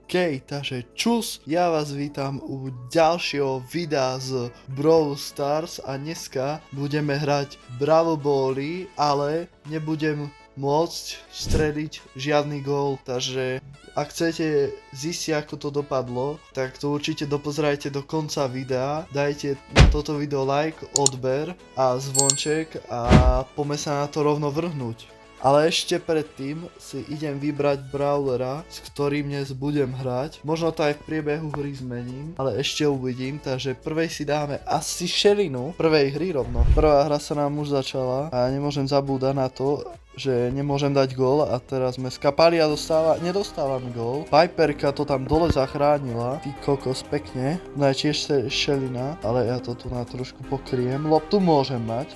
OK, takže čus, ja vás vítam u ďalšieho videa z Brawl Stars a dneska budeme hrať Brawl Bally, ale nebudem môcť streliť žiadny gól, takže ak chcete zistiť ako to dopadlo, tak to určite dopozerajte do konca videa, dajte na toto video like, odber a zvonček a poďme sa na to rovno vrhnúť. Ale ešte predtým si idem vybrať brawlera, s ktorým dnes budem hrať. Možno to aj v priebehu hry zmením, ale ešte uvidím. Takže prvej si dáme asi Shellynu. Prvej hry rovno. Prvá hra sa nám už začala a nemôžem zabúdať na to, že nemôžem dať gól a teraz sme skapali a nedostávam gól. Piperka to tam dole zachránila. Ty kokos, pekne. No je tiež Shellyna, ale ja to tu na trošku pokryjem. Loptu môžem mať,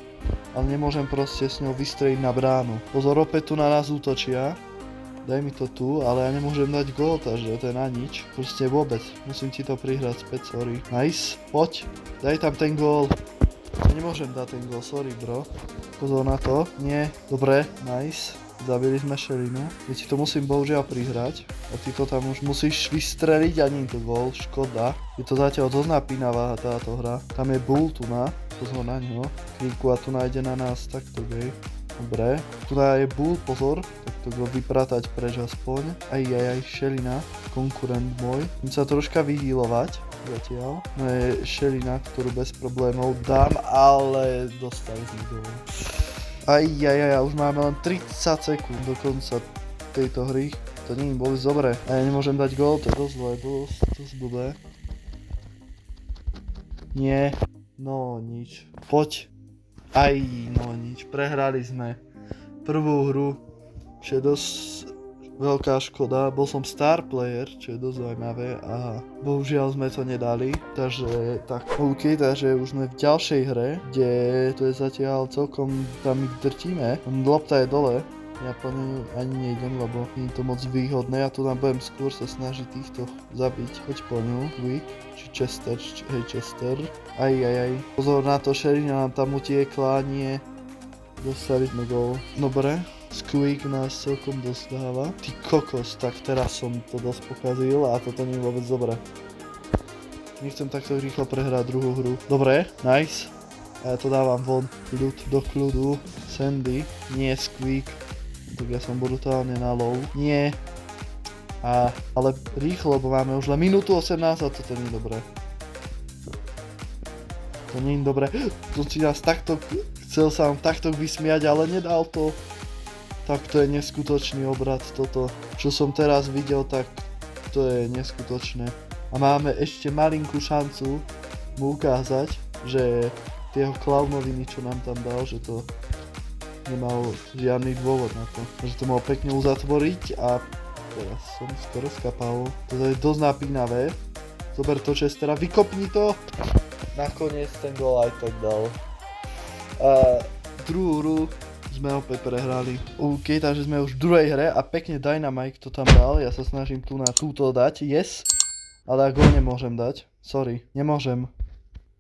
ale nemôžem proste s ňou vystreliť na bránu. Pozor, opäť tu na nás útočia. Daj mi to tu, ale ja nemôžem dať gól, takže to je na nič. Proste vôbec. Musím ti to prihrať späť, sorry. Nice, poď. Daj tam ten gól. Ja nemôžem dať ten gól, sorry bro. Pozor na to. Nie. Dobre, nice. Zabili sme Shellynu. Ja ti to musím bohužiaľ prihrať. A ty to tam už musíš vystreliť a nie je to gól, škoda. Je to zatiaľ dosť napínavá táto hra. Tam je Bull tu na. Pozor na ňo. Kríku a tu nájde na nás takto gej. Dobre. Tu je Bull, pozor. Takto go vypratať preč aspoň. Aj, Shellyna. Konkurent môj. Musím sa troška vyhýlovať. Zatiaľ. No je Shellyna, ktorú bez problémov dám, ale dostali sme gól. Aj, už máme len 30 sekúnd do konca tejto hry. To nie boli dobre. A ja nemôžem dať gól, to je dosť zlé, dosť blbé. Nie. No nič. Poď. Aj, no nič. Prehrali sme prvú hru, čo je dosť veľká škoda. Bol som star player, čo je dosť zaujímavé a bohužiaľ sme to nedali. Takže tak, OK, takže už sme v ďalšej hre, kde to je zatiaľ celkom, tam ich drtíme. Lopta je dole. Ja po ňu ani nejdem, lebo nie je to moc výhodné. Ja tu tam budem skôr sa snažiť týchto zabiť. Choď po ňu, Quick, či Chester, hej Chester. Aj. Pozor na to, Shellyna nám tam utiekla, nie. Dostali sme gól. Dobre, Squeak nás celkom dosť dáva. Ty kokos, tak teraz som to dosť pokazil a toto nie je vôbec dobré. Nechcem takto rýchlo prehrať druhú hru. Dobre, nice. A ja to dávam von, do kľudu. Sandy, nie Squeak. Tak ja som brutálne na low. Nie. Ale rýchlo, lebo máme už len minútu 18 a toto nie je dobré. To nie je dobré. To si nás takto, chcel sa vám takto vysmiať, ale nedal to. Tak to je neskutočný obrat toto. Čo som teraz videl, tak to je neskutočné. A máme ešte malinkú šancu mu ukázať, že tie klaunoviny, čo nám tam dal, že to nemal žiadny dôvod na to. Takže to mohol pekne uzatvoriť a teraz som skoro skapal. Toto je dosť napínavé. Zober to Chestera, vykopni to! Nakoniec ten gól aj tak dal. Druhú hru sme opäť prehrali. OK, takže sme už v druhej hre a pekne Dynamite to tam dal. Ja sa snažím tu na túto dať. Yes! Ale gól nemôžem dať. Sorry, nemôžem.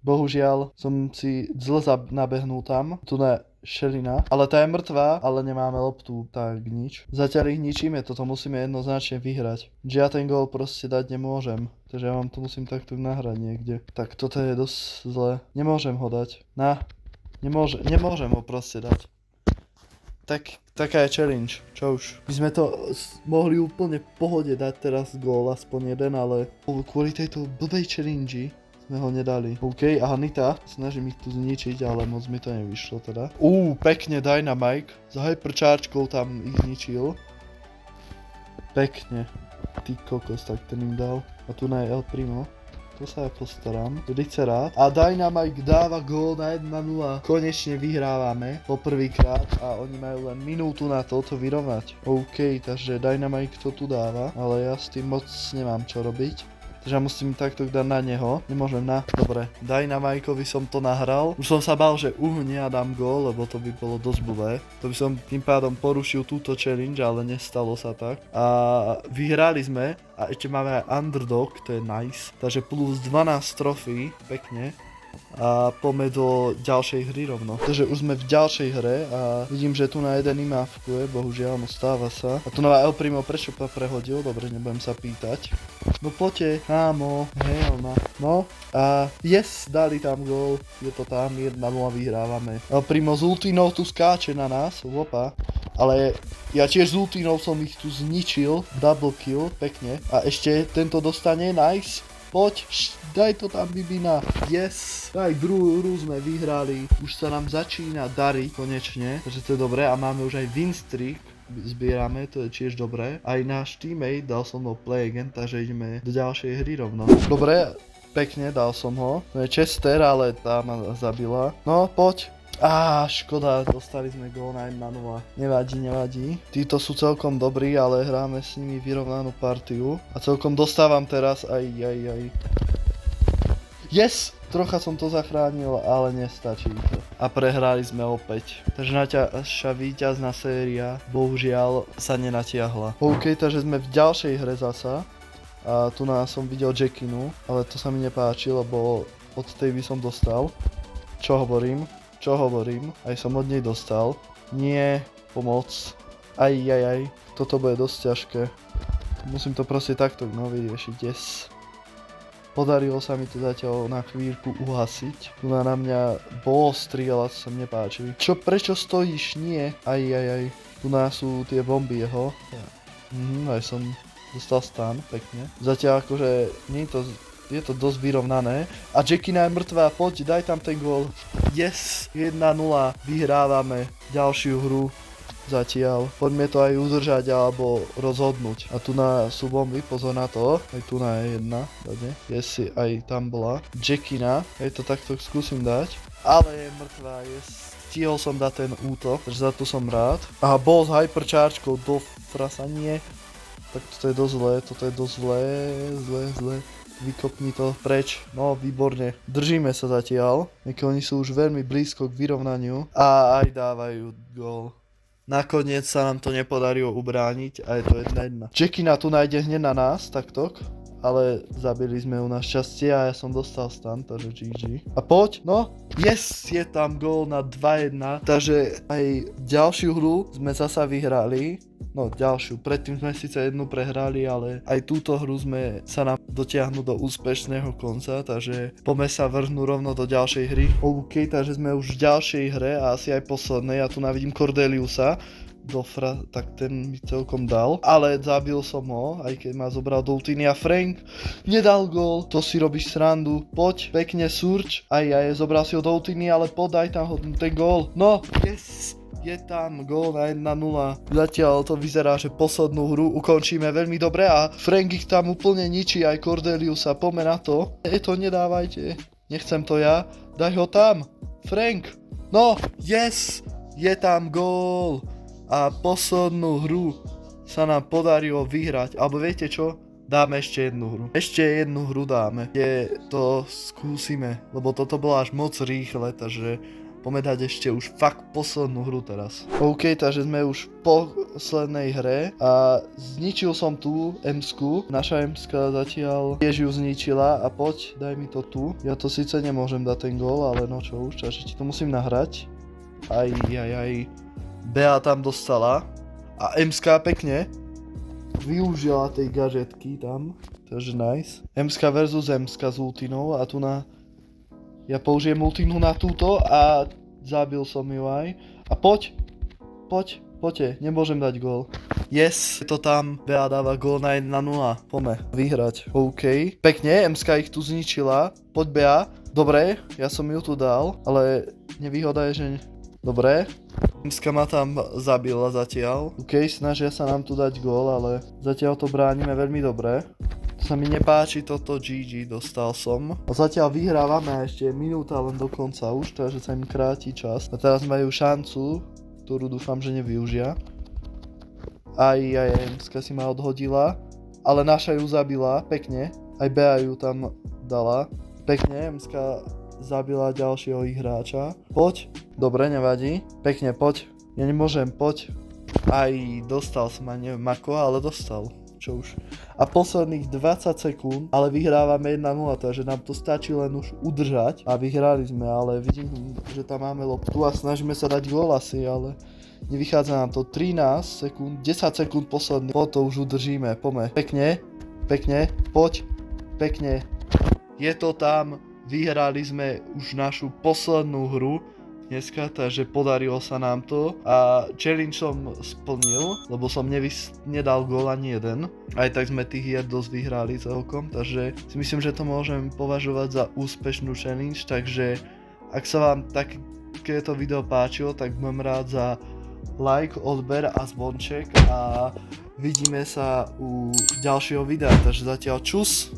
Bohužiaľ som si zle nabehnul tam. Tu na Shellyna, ale tá je mŕtvá, ale nemáme loptu, tak nič. Zatiaľ ich ničíme, toto musíme jednoznačne vyhrať. Že ja ten gól proste dať nemôžem, takže ja vám to musím takto nahrať niekde. Tak toto je dosť zle, nemôžem ho dať. Nemôžem ho proste dať. Taká je challenge, čo už. My sme to mohli úplne v pohode dať teraz gól, aspoň jeden, ale kvôli tejto blbej challenge sme ho nedali. OK, a Nita, snažím ich tu zničiť, ale moc mi to nevyšlo teda. Pekne Dynamite, za hyperchargekou tam ich zničil. Pekne. Ty kokos, tak ten im dal. A tu na El Primo. To sa ja postaram. Velice rád. A Dynamite dáva gól na 1-0. Konečne vyhrávame poprvýkrát a oni majú len minútu na to vyrovnať. OK, takže Dynamite to tu dáva, ale ja s tým moc nemám čo robiť. Takže musím takto dať na neho. Nemôžem Dobre, Dynamiteovi som to nahral. Už som sa bál, že uhne a dám gól, lebo to by bolo dosť blbé. To by som tým pádom porušil túto challenge, ale nestalo sa tak. A vyhrali sme a ešte máme aj underdog, to je nice. Takže plus 12 trofí, pekne. a poďme do ďalšej hry rovno. Takže už sme v ďalšej hre a vidím, že tu na jeden imávkuje, bohužiaľ, no stáva sa. A tu na El Primo prečo pa prehodil, dobre, nebudem sa pýtať. No poďte, kámo, helna. No a yes, dali tam gól, je to tam, 1-0 vyhrávame. El Primo z ultinou tu skáče na nás, opa. Ale ja tiež z ultinou som ich tu zničil, double kill, pekne. A ešte tento dostane, nice. Poď, daj to tam, Bibina. Yes. Aj druhú hru sme vyhrali. Už sa nám začína dariť konečne. Takže to je dobré. A máme už aj win streak. Zbierame, to je tiež dobré. Aj náš teammate dal som ho play again, takže ideme do ďalšej hry rovno. Dobre, pekne dal som ho. To je Chester, ale tá ma zabila. No, poď. Škoda, dostali sme gól na 1-0. Nevadí. Títo sú celkom dobrí, ale hráme s nimi vyrovnanú partiu. A celkom dostávam teraz aj. Yes! Trocha som to zachránil, ale nestačí to. A prehrali sme opäť. Takže naša víťazná séria bohužiaľ sa nenatiahla. OK, takže sme v ďalšej hre zasa. A tu som videl Jackinu, ale to sa mi nepáči, lebo od tej by som dostal. Čo hovorím? Aj som od nej dostal. Nie, pomoc. Aj. Toto bude dosť ťažké. Musím to proste takto vyriešiť, yes. Podarilo sa mi to zatiaľ na chvíľku uhasiť. Tu na mňa bol strieľať, sa mi nepáči. Prečo stojíš? Nie. Aj. Tu sú tie bomby jeho. Aj som dostal stun, pekne. Zatiaľ akože je to dosť vyrovnané. A Jackina je mŕtvá, poď, daj tam ten gól. Yes, 1-0, vyhrávame ďalšiu hru zatiaľ. Poďme to aj udržať alebo rozhodnúť. A tu sú bomby, pozor na to. Aj tu je jedna, yes, aj tam bola. Jackina, to takto skúsim dať. Ale je mŕtvá, yes. Stihol som dať ten útok, takže za to som rád. A bol s hyperchargekou do frasa, nie. Tak toto je dosť zlé. Vykopni to preč, no výborne. Držíme sa zatiaľ, oni sú už veľmi blízko k vyrovnaniu a aj dávajú gól. Nakoniec sa nám to nepodarilo ubrániť a je to 1-1. Jackina tu nájde hneď na nás, takto, ale zabili sme ju na šťastie a ja som dostal stun, takže GG. A poď, no, yes, je tam gól na 2-1, takže aj ďalšiu hru sme zasa vyhrali. No ďalšiu, predtým sme síce jednu prehrali, ale aj túto hru sa nám dotiahnu do úspešného konca, takže poďme sa vrhnú rovno do ďalšej hry. OK, takže sme už v ďalšej hre a asi aj poslednej, ja tu navidím Cordeliusa. Tak ten mi celkom dal, ale zabil som ho, aj keď ma zobral do ultiny a Frank nedal gól, to si robíš srandu, poď, pekne Surge, aj zobral si ho do ultiny, ale podaj tam ten gól, no, yes! Je tam gól na 1-0. Zatiaľ to vyzerá, že poslednú hru ukončíme veľmi dobre a Frank ich tam úplne ničí, aj Cordeliusa, poďme na to. To nedávajte, nechcem to ja, daj ho tam, Frank, no, yes, je tam gól. A poslednú hru sa nám podarilo vyhrať, alebo viete čo? Dáme ešte jednu hru. Ešte jednu hru dáme, kde to skúsime, lebo toto bolo až moc rýchle, takže poďme dať ešte už fakt poslednú hru teraz. OK, takže sme už v poslednej hre a zničil som tú Emsku. Naša Emska zatiaľ tiež ju zničila a poď, daj mi to tu. Ja to síce nemôžem dať ten gól, ale no čo už, takže ti to musím nahrať. Aj. Bea tam dostala a Emska pekne využila tej gadžetky tam, takže nice. Emska versus Emska s ultinou a tu ja použijem ultinu na túto a zabil som ju aj. A poďte, nemôžem dať gól. Yes, to tam, Bea dáva gól na 1-0, poďme vyhrať. OK, pekne, Emska ich tu zničila, poď Bea. Dobre, ja som ju tu dal, ale nevýhoda je, že dobre. Emska ma tam zabila zatiaľ. OK, snažia sa nám tu dať gól, ale zatiaľ to bránime veľmi dobre. To sa mi nepáči, toto GG dostal som. A zatiaľ vyhrávame ešte minúta len do konca už, takže sa im kráti čas. A teraz majú šancu, ktorú dúfam, že nevyužia. Aj, Emska si ma odhodila, ale naša ju zabila, pekne. Aj Bea ju tam dala. Pekne, Emska zabila ďalšieho ich hráča. Poď. Dobre, nevadí. Pekne, poď. Ja nemôžem, poď. Aj dostal som, aj neviem ako, ale dostal. čo už. A posledných 20 sekúnd, ale vyhrávame 1-0, takže nám to stačí len už udržať a vyhrali sme, ale vidím, že tam máme loptu a snažíme sa dať gól asi, ale nevychádza nám to. 13 sekúnd, 10 sekúnd posledný, po to už udržíme, poďme. Pekne, poď, pekne. Je to tam, vyhrali sme už našu poslednú hru dneska, takže podarilo sa nám to a challenge som splnil, lebo som nedal gól ani jeden. Aj tak sme tých hier dosť vyhrali celkom, takže si myslím, že to môžem považovať za úspešnú challenge, takže ak sa vám takéto video páčilo, tak budem rád za like, odber a zvonček a vidíme sa u ďalšieho videa, takže zatiaľ čus!